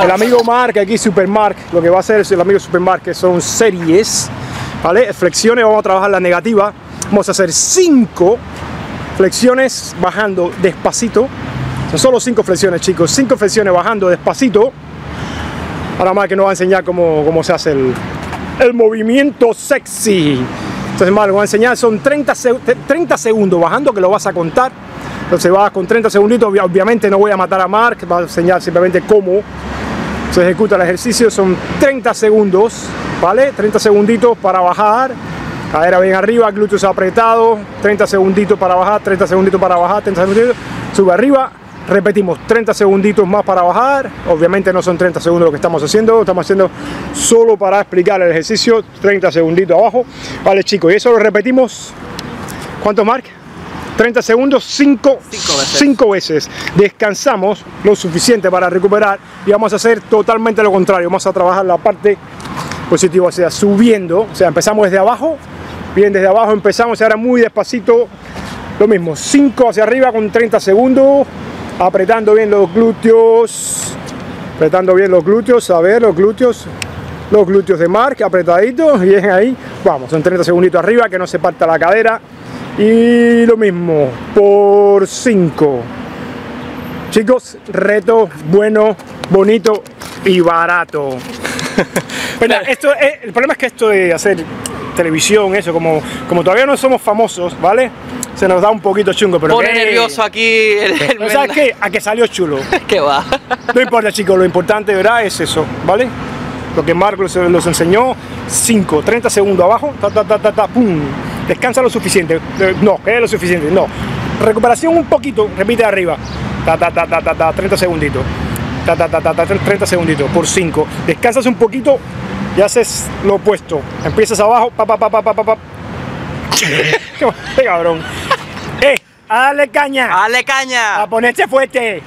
El amigo Mark, aquí Super Mark, lo que va a hacer es el amigo Super Mark, que son series, ¿vale? Flexiones, vamos a trabajar la negativa, vamos a hacer 5 flexiones bajando despacito, son solo 5 flexiones, chicos, 5 flexiones bajando despacito. Ahora Mark que nos va a enseñar cómo se hace el movimiento sexy. Entonces Mark nos va a enseñar, son 30 segundos bajando, que lo vas a contar. Entonces vas con 30 segunditos, obviamente no voy a matar a Mark, va a enseñar simplemente cómo se ejecuta el ejercicio. Son 30 segundos, ¿vale? 30 segunditos para bajar, cadera bien arriba, glúteos apretados, 30 segunditos para bajar, 30 segunditos para bajar, 30 segunditos, sube arriba, repetimos 30 segunditos más para bajar. Obviamente no son 30 segundos lo que estamos haciendo solo para explicar el ejercicio, 30 segunditos abajo, ¿vale chicos? Y eso lo repetimos, ¿cuántos Mark? 30 segundos, 5 veces. Descansamos lo suficiente para recuperar y vamos a hacer totalmente lo contrario. Vamos a trabajar la parte positiva, o sea, subiendo. O sea, empezamos desde abajo, bien desde abajo empezamos y ahora muy despacito. Lo mismo, 5 hacia arriba con 30 segundos, apretando bien los glúteos. Apretando bien los glúteos, a ver, los glúteos de Mark, apretaditos, bien ahí. Vamos, son 30 segunditos arriba, que no se parta la cadera. Y lo mismo, por 5. Chicos, reto bueno, bonito y barato. Bueno, el problema es que esto de hacer televisión, eso, como todavía no somos famosos, ¿vale? Se nos da un poquito chungo, pero pone nervioso aquí el ¿sabes qué? A que salió chulo. ¿Qué va? No importa, chicos, lo importante, ¿verdad? Es eso, ¿vale? Lo que Mark los enseñó, 5, 30 segundos abajo, pum. Descansa lo suficiente, no, que es lo suficiente, no. Recuperación un poquito, repite arriba, 30 segunditos, 30 segunditos por 5. Descansas un poquito y haces lo opuesto. Empiezas abajo, ¡Qué cabrón! ¡A darle caña! ¡Dale caña! ¡A ponerse fuerte!